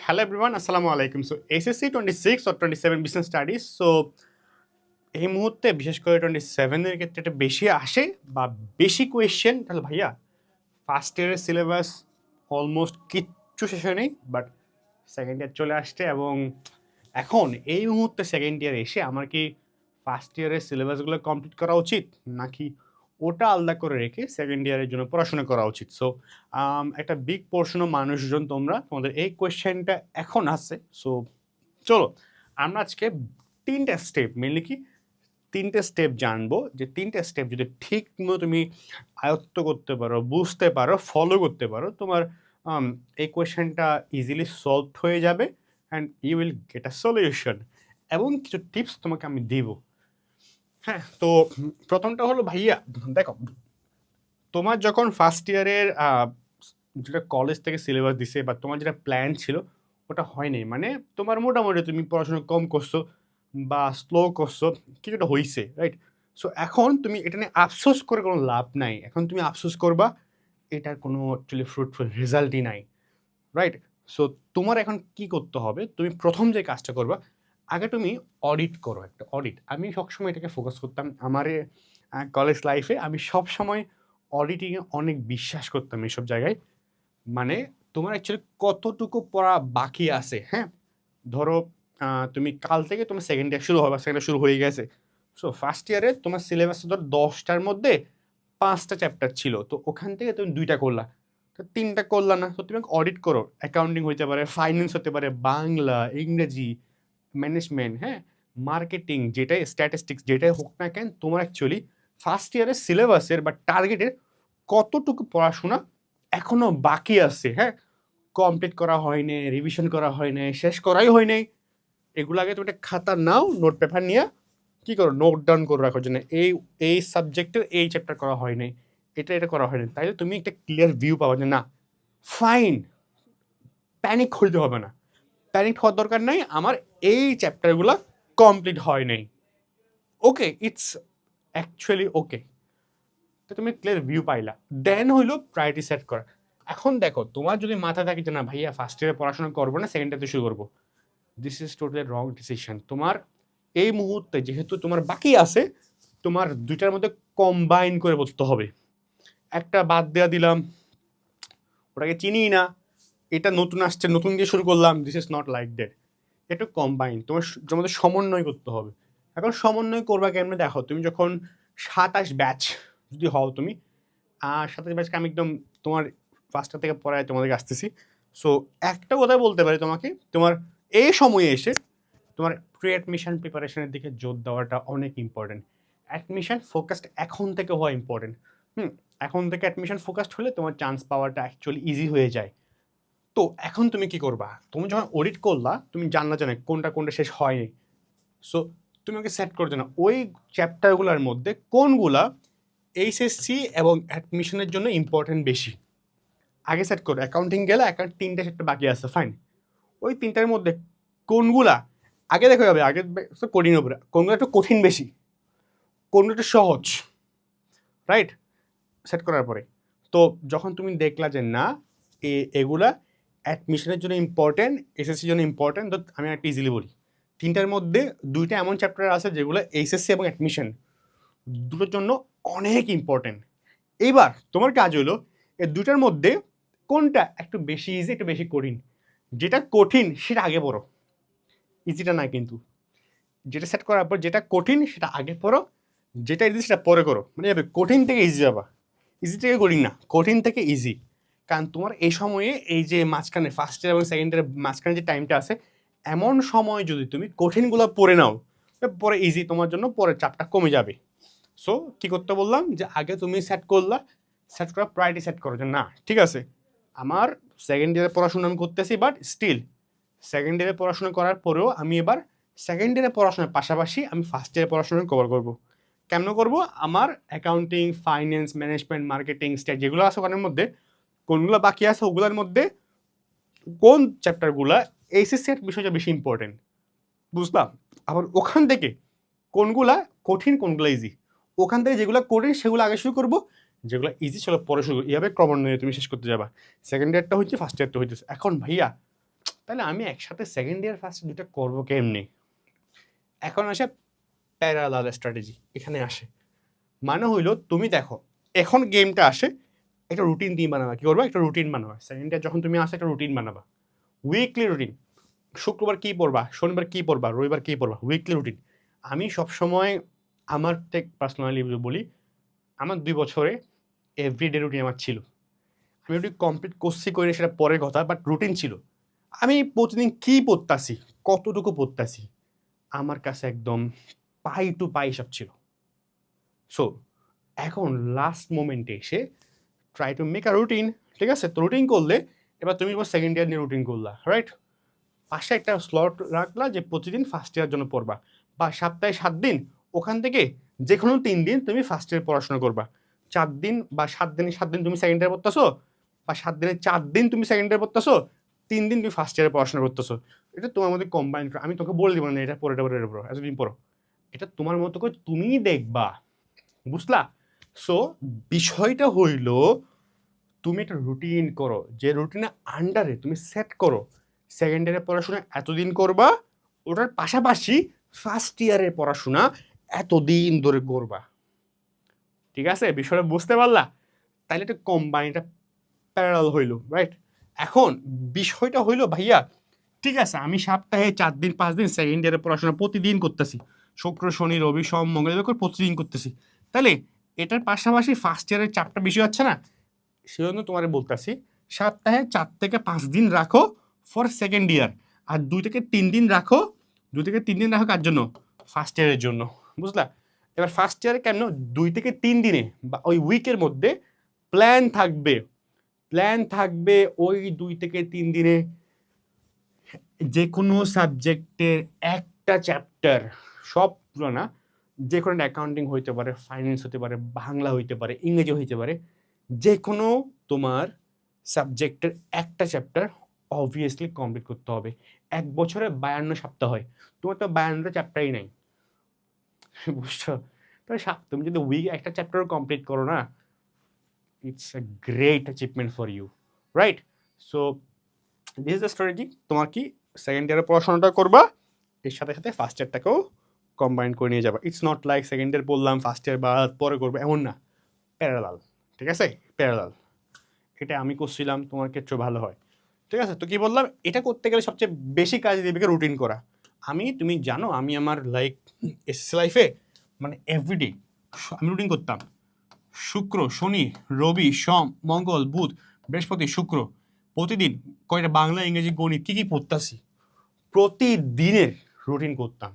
Hello everyone, Assalamu alaikum. So SSC 26 or 27 business studies. So এই মুহূর্তে বিশেষ করে 27 এর ক্ষেত্রে এটা বেশি আসে বা বেশি কোয়েশ্চেন তাহলে ভাইয়া ফার্স্ট ইয়ারের সিলেবাস অলমোস্ট কিচ্ছু শেষ হয়নি, বাট সেকেন্ড ইয়ার চলে আসছে এবং এখন এই মুহূর্তে সেকেন্ড ইয়ার এসে আমার কি ফার্স্ট ইয়ারের সিলেবাসগুলো কমপ্লিট করা উচিত নাকি ওটা আলাদা করে রেখে সেকেন্ড ইয়ারের জন্য পড়াশোনা করা উচিত? সো একটা বিগ পোর্শন অফ মানুষজন তোমাদের এই কোয়েশ্চেনটা এখন আছে। সো চলো আমরা আজকে তিনটা স্টেপ, মেনলি কি তিনটে স্টেপ জানবো, যে তিনটে স্টেপ যদি ঠিক মতো তুমি আয়ত্ত করতে পারো, বুঝতে পারো, ফলো করতে পারো, তোমার এই কোয়েশ্চেনটা ইজিলি সলভ হয়ে যাবে and you will get a solution. এবং কিছু টিপস তোমাকে আমি দিব। হ্যাঁ, তো প্রথমটা হলো ভাইয়া দেখো, তোমার যখন ফার্স্ট ইয়ারের যেটা কলেজ থেকে সিলেবাস দিছে বা তোমার যেটা প্ল্যান ছিল ওটা হয়নি, মানে তোমার মোটামুটি তুমি পড়াশোনা কম করছো বা স্লো করছো, কিছুটা হয়েছে, রাইট? সো এখন তুমি এটা নিয়ে আফসোস করে কোনো লাভ নাই। এখন তুমি আফসোস করবা, এটার কোনো অ্যাকচুয়ালি ফ্রুটফুল রেজাল্টই নাই, রাইট? সো তোমার এখন কি করতে হবে, তুমি প্রথম যে কাজটা করবা, আগে তুমি অডিট করো, একটা অডিট। আমি সবসময় এটাকে ফোকাস করতাম আমার কলেজ লাইফে। আমি সবসময় অডিটিংয়ে অনেক বিশ্বাস করতাম এইসব জায়গায়। মানে তোমার অ্যাকচুয়ালি কতটুকু পড়া বাকি আছে। হ্যাঁ, ধরো তুমি কাল থেকে তোমার সেকেন্ড ইয়ার শুরু হবে, সেকেন্ড ইয়ার শুরু হয়ে গেছে। সো ফার্স্ট ইয়ারে তোমার সিলেবাস ধর 10টার মধ্যে 5টা চ্যাপ্টার ছিল, তো ওখান থেকে তুমি 2টা করলা, তো 3টা করলা না। তো তুমি অডিট করো, অ্যাকাউন্টিং হতে পারে, ফাইন্যান্স হতে পারে, বাংলা, ইংরেজি, ম্যানেজমেন্ট, হ্যাঁ, মার্কেটিং, যেটাই স্ট্যাটিস্টিক্স, যেটাই হোক না কেন, তোমার অ্যাকচুয়ালি ফার্স্ট ইয়ারের সিলেবাসের বা টার্গেটের কতটুকু পড়াশোনা এখনো বাকি আছে, হ্যাঁ, কমপ্লিট করা হয়নি, রিভিশন করা হয়নি, শেষ করাই হয়নি। এগুলো আগে তুমি একটা খাতা নাও, নোট পেপার নিয়ে কী করো, নোট ডাউন করে রাখার জন্য এই এই সাবজেক্টের এই চ্যাপ্টার করা হয়নি, এটা করা হয়নি। তাইলে তুমি একটা ক্লিয়ার ভিউ পাবো যে না, ফাইন, প্যানিক হইতে হবে না, প্যানিক হওয়ার দরকার নাই, আমার এই চ্যাপ্টারগুলো কমপ্লিট হয় নাই। ওকে, ইটস অ্যাকচুয়ালি ওকে। তো তুমি ক্লিয়ার ভিউ পাইলা, দেন হইলো প্রায়োরিটি সেট করা। এখন দেখো, তোমার যদি মাথা থাকে যে না ভাইয়া ফার্স্ট ইয়ারে পড়াশোনা করবো না, সেকেন্ড ইয়ারে শুরু করবো, this is totally wrong decision. তোমার এই মুহূর্তে যেহেতু তোমার বাকি আছে, তোমার দুইটার মধ্যে কম্বাইন করে পড়তে হবে। একটা বাদ দেওয়া দিলাম, ওটাকে চিনি না, এটা নতুন আসছে, নতুন দিয়ে শুরু করলাম, this is not like that. এটা কম্বাইন, তোমাদের সমন্বয় করতে হবে। এখন সমন্বয় করবা কেমনে? দেখো, তুমি যখন 27 ব্যাচ যদি হও, তুমি 27 ব্যাচকে আমি একদম তোমার ফার্স্টটা থেকে পড়ায় তোমাদেরকে আসতেছি। সো একটা কথা বলতে পারি তোমাকে, তোমার এই সময়ে এসে তোমার প্রি অ্যাডমিশন প্রিপারেশনের দিকে জোর দেওয়াটা অনেক ইম্পর্টেন্ট। অ্যাডমিশন ফোকাসড এখন থেকে হওয়া ইম্পর্টেন্ট। এখন থেকে অ্যাডমিশন ফোকাসড হলে তোমার চান্স পাওয়াটা অ্যাকচুয়ালি ইজি হয়ে যায়। তো এখন তুমি কি করবা, তুমি যখন অডিট করলা, তুমি জানলা জানে কোনটা কোনটা শেষ হয়নি। সো তুমি ওকে সেট করে জানো ওই চ্যাপ্টারগুলোর মধ্যে কোনগুলা এইচএসসি এবং অ্যাডমিশনের জন্য ইম্পর্টেন্ট বেশি। আগে সেট করো, অ্যাকাউন্টিং গেলে 3টে চ্যাপ্টার বাকি আছে, ফাইন। ওই 3টার মধ্যে কোনগুলা আগে দেখা যাবে, আগে কঠিন উপরে, কোনগুলো একটু কঠিন বেশি, কোনগুলো একটু সহজ, রাইট? সেট করার পরে তো যখন তুমি দেখলা যে না এগুলা অ্যাডমিশনের জন্য ইম্পর্টেন্ট, এসএসসির জন্য ইম্পর্টেন্ট, তো আমি একটা ইজিলি বলি 3টার মধ্যে 2টা এমন চ্যাপ্টার আছে যেগুলো এইচএসসি এবং অ্যাডমিশন দুটোর জন্য অনেক ইম্পর্টেন্ট। এইবার তোমার কাজ হলো এই 2টার মধ্যে কোনটা একটু বেশি ইজি, একটু বেশি কঠিন। যেটা কঠিন সেটা আগে পড়ো, ইজিটা না কিন্তু। যেটা সেট করার পর যেটা কঠিন সেটা আগে পড়ো, যেটা ইজি সেটা পরে করো। মানে যাবে কঠিন থেকে ইজি যাবা, ইজি থেকে কঠিন না, কঠিন থেকে ইজি। কারণ তোমার এই সময়ে এই যে মাঝখানে ফার্স্ট ইয়ার এবং সেকেন্ড ইয়ারের মাঝখানে যে টাইমটা আছে, এমন সময় যদি তুমি কঠিনগুলো পড়ে নাও, পরে ইজি তোমার জন্য, পরে চাপটা কমে যাবে। সো কী করতে বললাম, যে আগে তুমি সেট করলা, সেট করা প্রায়োরিটি সেট করো যে না ঠিক আছে, আমার সেকেন্ড ইয়ারে পড়াশোনা আমি করতেছি, বাট স্টিল সেকেন্ড ইয়ারে পড়াশোনা করার পরেও আমি এবার সেকেন্ড ইয়ারে পড়াশোনার পাশাপাশি আমি ফার্স্ট ইয়ারে পড়াশোনা কভার করবো। কেমন করবো? আমার accounting, finance, management, marketing, stat যেগুলো আছে ওখানের মধ্যে কোনগুলো বাকি আছে, ওগুলোর মধ্যে কোন চ্যাপ্টারগুলো এইচএসসির বিষয়টা বেশি ইম্পর্টেন্ট, বুঝলাম? আবার ওখান থেকে কোনগুলা কঠিন, কোনগুলো ইজি, ওখান থেকে যেগুলো কঠিন সেগুলো আগে শুরু করবো, যেগুলো ইজি সেগুলো পরে শুরু করবো। এইভাবে ক্রমান্বয়ে তুমি শেষ করতে যাবা। সেকেন্ড ইয়ারটা হচ্ছে, ফার্স্ট ইয়ারটা হইতেছে। এখন ভাইয়া তাহলে আমি একসাথে সেকেন্ড ইয়ার ফার্স্ট দুটো করবো কেমনি? এখন আসে প্যারালাল স্ট্র্যাটেজি, এখানে আসে মানে হইলো তুমি দেখো এখন গেমটা আসে একটা রুটিন দিয়ে বানাবা, কি করবা একটা রুটিন বানাবা, সেকেন্ড ইয়ার যখন তুমি আসে একটা রুটিন বানাবা, উইকলি রুটিন, শুক্রবার কী পড়বা, শনিবার কী পড়বা, রবিবার কী পড়বা, উইকলি রুটিন। আমি সবসময় আমার টেক পার্সোনালি বলি, আমার 2 বছরে এভরিডে রুটিন আমার ছিল। আমি রুটিন কমপ্লিট করছি করে সেটা পরের কথা, বাট রুটিন ছিল। আমি প্রতিদিন কী পড়তাছি, কতটুকু পড়তাছি, আমার কাছে একদম পাই টু পাই সব ছিল। সো এখন লাস্ট মোমেন্টে এসে try to make a routine, ঠিক আছে? তো রুটিন করলে এবার তুমি তোমার সেকেন্ড ইয়ার নিয়ে রুটিন করলা, রাইট? পাশে একটা স্লট রাখলা যে প্রতিদিন ফার্স্ট ইয়ার জন্য পড়বা, বা সপ্তাহে 7 দিন ওখান থেকে যে কোনো 3 দিন তুমি ফার্স্ট ইয়ার পড়াশোনা করবা। 4 দিন বা 7 দিনে 7 দিন তুমি সেকেন্ড ইয়ার পড়তেছো, বা 7 দিনে 4 দিন তুমি সেকেন্ড ইয়ার পড়তেছো, 3 দিন তুমি ফার্স্ট ইয়ারে পড়াশোনা করতেছো। এটা তোমার মধ্যে কম্বাইন, আমি তোকে বলে দিব না এটা পড়ো এটা পড়ো এটা পড়ো এতদিন পড়ো, এটা তোমার মতো করে তুমিই দেখবা, বুঝলা? সো বিষয়টা হইল তুমি একটা রুটিন করো, যে রুটিনের আন্ডারে তুমি সেট করো সেকেন্ড ইয়ারের পড়াশোনা এতদিন করবা, ওটার পাশাপাশি ফার্স্ট ইয়ারের পড়াশোনা এতদিন ধরে করবা, ঠিক আছে? বিষয়টা বুঝতে পারলা? তাহলে এটা কম্বাইন, এটা প্যারালাল হইল, রাইট? এখন বিষয়টা হইল ভাইয়া, ঠিক আছে আমি সপ্তাহে 4 দিন 5 দিন সেকেন্ড ইয়ারের পড়াশোনা প্রতিদিন করতেছি, শুক্র শনি রবি সোম মঙ্গল করে প্রতিদিন করতেছি, তাহলে এটার পাশাপাশি ফার্স্ট ইয়ারের 4টা বিষয় আছে না, সেজন্য তোমার বলতেছি সপ্তাহে 4 থেকে 5 দিন রাখো ফর সেকেন্ড ইয়ার, আর 2 থেকে 3 দিন রাখো, 2 থেকে 3 দিন রাখো কার জন্য? ফার্স্ট ইয়ারের জন্য, বুঝলা? এবার ফার্স্ট ইয়ারে কেন 2 থেকে 3 দিনে বা ওই উইকের মধ্যে প্ল্যান থাকবে, ওই 2 থেকে 3 দিনে যে কোনো সাবজেক্টের একটা চ্যাপ্টার, সবগুলো না, যে কোনো অ্যাকাউন্টিং হইতে পারে, ফাইন্যান্স হতে পারে, বাংলা হইতে পারে, ইংরেজি হইতে পারে, যে কোনো তোমার সাবজেক্টের একটা চ্যাপ্টার অবভিয়াসলি কমপ্লিট করতে হবে। 1 বছরে 52 সপ্তাহ হয়, তোমার তো 52টা চ্যাপ্টারই নাই, বুঝছো? তাহলে তুমি যদি একটা চ্যাপ্টারও কমপ্লিট করো না, it's a great achievement for you, right? So this is the strategy. তোমার কি সেকেন্ড ইয়ারে পড়াশোনাটা করবা, এর সাথে সাথে ফার্স্ট ইয়ারটাকেও কম্বাইন করে নিয়ে যাবা। It's not like second year পড়লাম ফার্স্ট ইয়ার বা পরে করবো, এমন না, প্যারালাল, ঠিক আছে? প্যারালাল, এটা আমি করছিলাম, তোমার ক্ষেত্রে ভালো হয়, ঠিক আছে? তো কি বললাম, এটা করতে গেলে সবচেয়ে বেশি কাজ দিবে রুটিন করা। তুমি জানো আমি আমার লাইক এসএসসি লাইফে মানে এভরিডে আমি রুটিন করতাম, শুক্র শনি রবি সোম মঙ্গল বুধ বৃহস্পতি শুক্র, প্রতিদিন কয়টা বাংলা ইংরেজি গণিত কী কী পড়তাছি, প্রতিদিনের রুটিন করতাম।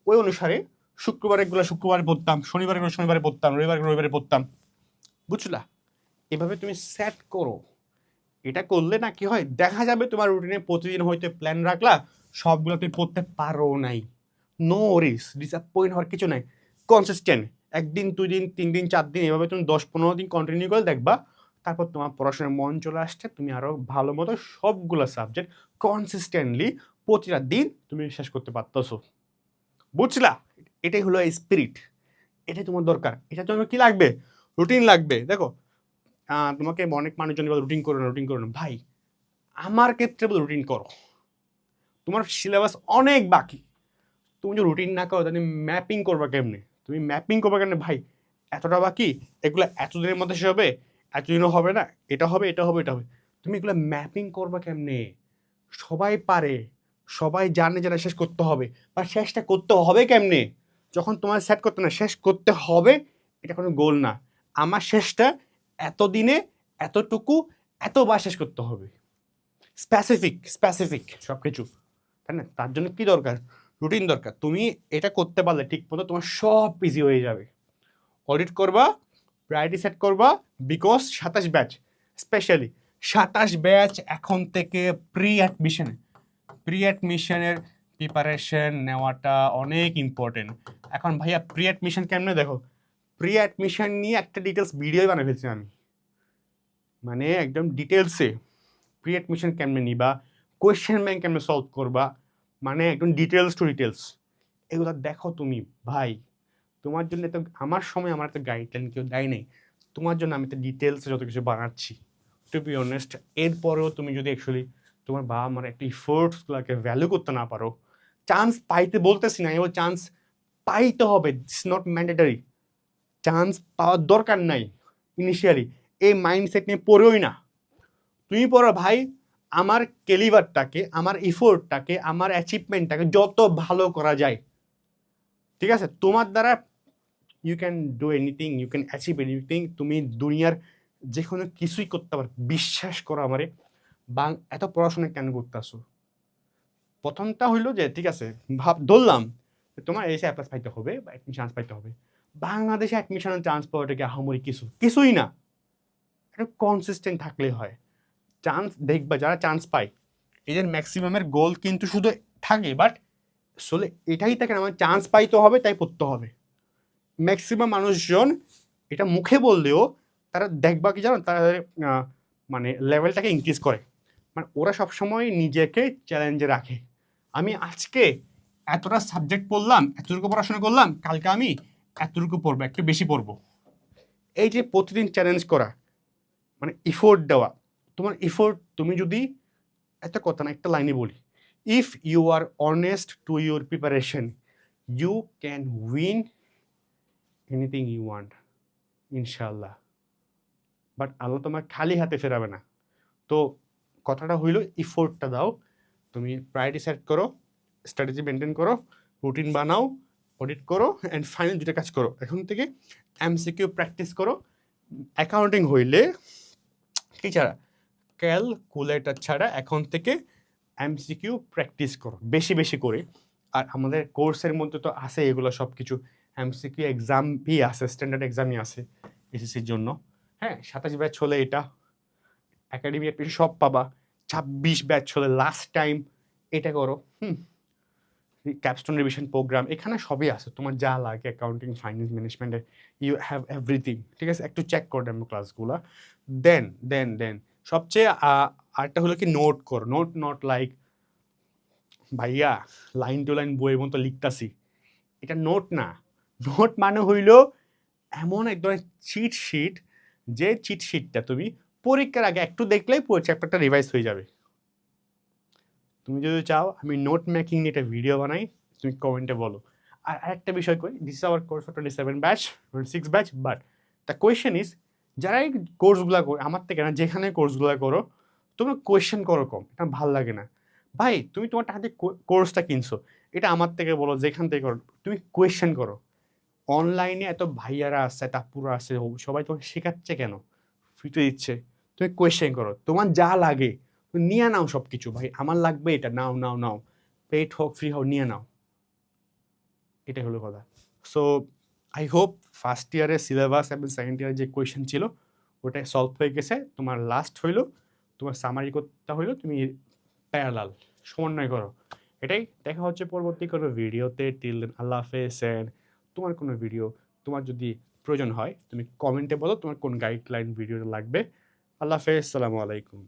ওই অনুসারে শুক্রবারেগুলো শুক্রবারে পড়তাম, শনিবারেগুলো শনিবারে পড়তাম, রবিবারে পড়তাম, বুঝলা? এভাবে তুমি সেট করো। এটা করলে না কি হয়, দেখা যাবে তোমার রুটিনে প্রতিদিন হয়তো প্ল্যান রাখলা, সবগুলো তুমি পড়তে পারো নাই, নো রিস্ক, ডিসঅ্যাপয়েন্ট হওয়ার কিছু নাই, কনসিস্টেন্ট 1 দিন 2 দিন 3 দিন 4 দিন এভাবে তুমি 10-15 দিন কন্টিনিউ করে দেখবা, তারপর তোমার পড়াশোনার মন চলে আসছে, তুমি আরও ভালো মতো সবগুলো সাবজেক্ট কনসিস্টেন্টলি প্রতিটা দিন তুমি শেষ করতে পারতেছো, বুঝলা? এটাই হলো স্পিরিট, এটাই তোমার দরকার। এটার জন্য কি লাগবে? রুটিন লাগবে। দেখো তোমাকে অনেক মানুষজন রুটিন করো না, রুটিন করো না, ভাই আমার ক্ষেত্রে বলে রুটিন করো, তোমার সিলেবাস অনেক বাকি, তুমি যদি রুটিন না করো তাহলে ম্যাপিং করবা কেমনে? তুমি ম্যাপিং করবা কেমনে ভাই, এতটা বাকি, এগুলো এতদিনের মধ্যে শেষ হবে, এতদিনও হবে না, এটা হবে এটা হবে এটা হবে, তুমি এগুলো ম্যাপিং করবা কেমনে? সবাই পারে, সবাই জানে যারা শেষ করতে হবে, বা শেষটা করতে হবে কেমনে? যখন তোমার সেট করতে না শেষ করতে হবে, এটা কোনো গোল না, আমার শেষটা এতদিনে এতটুকু এতবার শেষ করতে হবে, স্পেসিফিক সব কিছু, তাই না? তার জন্য কি দরকার? রুটিন দরকার। তুমি এটা করতে পারলে ঠিক মতো তোমার সব ইজি হয়ে যাবে। অডিট করবা, প্রায়োরিটি সেট করবা, বিকজ 27 ব্যাচ, স্পেশালি 27 ব্যাচ এখন থেকে প্রি অ্যাডমিশনের প্রিপারেশন নেওয়াটা অনেক ইম্পর্টেন্ট। এখন ভাইয়া প্রি অ্যাডমিশন কেমনে, দেখো প্রি অ্যাডমিশন নিয়ে একটা ডিটেলস ভিডিও বানিয়ে ফেলছি আমি, মানে একদম ডিটেলসে প্রি অ্যাডমিশন কেমনে নিবা, কোয়েশ্চেন ব্যাংক কেমনে সলভ করবা, মানে একদম ডিটেলস টু ডিটেলস, এগুলো দেখো তুমি ভাই, তোমার জন্য তো আমার সময় আমার তো গাইডলাইন কেউ দেয় নাই, তোমার জন্য আমি তো ডিটেলসে যত কিছু বানাচ্ছি, টু বি অনেস্ট। এরপরেও তুমি যদি অ্যাকচুয়ালি তোমার বাবা মার একটা ইফোর্টসগুলোকে ভ্যালু করতে না পারো, চান্স পাইতে বলতেছি না, এবার চান্স পাইতে হবে, ইটস নট ম্যান্ডেটারি, চান্স পাওয়ার দরকার নাই ইনিশিয়ালি, এই মাইন্ডসেট নিয়ে পড়োই না। তুমি পড়ো ভাই আমার ক্যালিবারটাকে, আমার ইফোর্টটাকে, আমার অ্যাচিভমেন্টটাকে যত ভালো করা যায়, ঠিক আছে, তোমার দ্বারা you can do anything, you can achieve anything, তুমি দুনিয়ার যে কোনো কিছুই করতে পারো, বিশ্বাস করো আমারে। এত পড়াশোনা কেন করতেছো? প্রথমটা হইলো যে ঠিক আছে ধরলাম তোমার এসে অ্যাপ্লাস পাইতে হবে বা চান্স পাইতে হবে, বাংলাদেশে অ্যাডমিশনের চান্স পাওয়াটা কি আহামরি কিছুই না, একটু কনসিস্টেন্ট থাকলেই হয়। চান্স দেখবা যারা চান্স পায় এদের ম্যাক্সিমামের গোল কিন্তু শুধু থাকে, বাট আসলে এটাই থাকে না, আমার চান্স পাইতে হবে তাই পড়তে হবে। ম্যাক্সিমাম মানুষজন এটা মুখে বললেও তারা দেখবা কি জানো, তারা মানে লেভেলটাকে ইনক্রিজ করে, মানে ওরা সবসময় নিজেকে চ্যালেঞ্জে রাখে। আমি আজকে এতটা সাবজেক্ট পড়লাম, এতটুকু পড়াশোনা করলাম, কালকে আমি এতটুকু পড়বো, একটু বেশি পড়বো। এই যে প্রতিদিন চ্যালেঞ্জ করা, মানে ইফোর্ট দেওয়া, তোমার ইফোর্ট, তুমি যদি একটা কথা না, একটা লাইনে বলি, if you are honest to your preparation you can win anything you want, ইনশাল্লাহ। বাট আল্লাহ তোমার খালি হাতে ফেরাবে না। তো কথাটা হইল ইফোর্টটা দাও, তুমি প্রায়োরিটি সেট করো, স্ট্র্যাটেজি মেনটেন করো, রুটিন বানাও, অডিট করো, অ্যান্ড ফাইনাল দুটো কাজ করো। এখন থেকে এমসিকিউ প্র্যাকটিস করো। অ্যাকাউন্টিং হইলে কি ছাড়া, ক্যালকুলেটর ছাড়া এখন থেকে এমসিকিউ প্র্যাকটিস করো বেশি বেশি করে। আর আমাদের কোর্সের মধ্যে তো আছে এগুলো সব কিছু, এমসিকিউ এক্সামই আছে, স্ট্যান্ডার্ড এক্সামই আছে এসএসসির জন্য। হ্যাঁ, 27 ব্যাচ হলে এটা একাডেমি অ্যাডমিশন সব পাবা, 26 ব্যাচ হলে লাস্ট টাইম এটা করো। ক্যাপস্টোন রিভিশন প্রোগ্রাম, এখানে সবই আছে, তোমার যা লাগে অ্যাকাউন্টিং, ফাইন্যান্স, ম্যানেজমেন্টে ইউ হ্যাভ এভরিথিং, ঠিক আছে। একটু চেক করে দেবো ক্লাসগুলো, দেন সবচেয়ে আরেকটা হলো কি, নোট করো। নট লাইক ভাইয়া লাইন টু লাইন বইয়ের মতো লিখতাছি, এটা নোট না। নোট মানে হইল এমন এক ধরনের চিট শিট, যে চিট শিটটা তুমি পরীক্ষার আগে একটু দেখলেই পুরো চ্যাপ্টারটা রিভাইজ হয়ে যাবে। তুমি যদি চাও আমি নোট মেকিং নিয়ে একটা ভিডিও বানাই, তুমি কমেন্টে বলো। আর আরেকটা বিষয় কই, this is our course for 27 batch, 26 batch, but the question is, যারা এই কোর্সগুলো করো আমার থেকে না, যেখানে কোর্সগুলো করো তোমরা কোয়েশ্চেন করো কম, এটা ভালো লাগে না। ভাই তুমি তোমার টাকা দিয়ে কোর্সটা কিনছো, এটা আমার থেকে বলো, যেখান থেকে করো, তুমি কোয়েশ্চেন করো। অনলাইনে এত ভাইয়ারা আছে, টাপুরা আছে, সবাই তোমাকে শেখাচ্ছে কেন, ফ্রিতে দিচ্ছে, তুমি কোয়েশ্চেন করো, তোমার যা লাগে নিয়ে নাও সব কিছু। ভাই আমার লাগবে এটা, নাও, পেড হোক ফ্রি হোক নিয়ে নাও, এটাই হলো কথা। সো আই হোপ ফার্স্ট ইয়ারের সিলেবাস এবং সেকেন্ড ইয়ারের যে কোয়েশ্চেন ছিল ওটা সলভ হয়ে গেছে। তোমার লাস্ট হইলো তোমার সামারি করতে হইলো, তুমি প্যারালাল সমন্বয় করো। এটাই, দেখা হচ্ছে পরবর্তী কোনো ভিডিওতে। টিল দেন আল্লাহ হাফেজ। অ্যান্ড তোমার কোনো ভিডিও তোমার যদি প্রয়োজন হয় তুমি কমেন্টে বলো তোমার কোন গাইডলাইন ভিডিওটা লাগবে। আল্লাহ হাফেজ, আসসালামু আলাইকুম।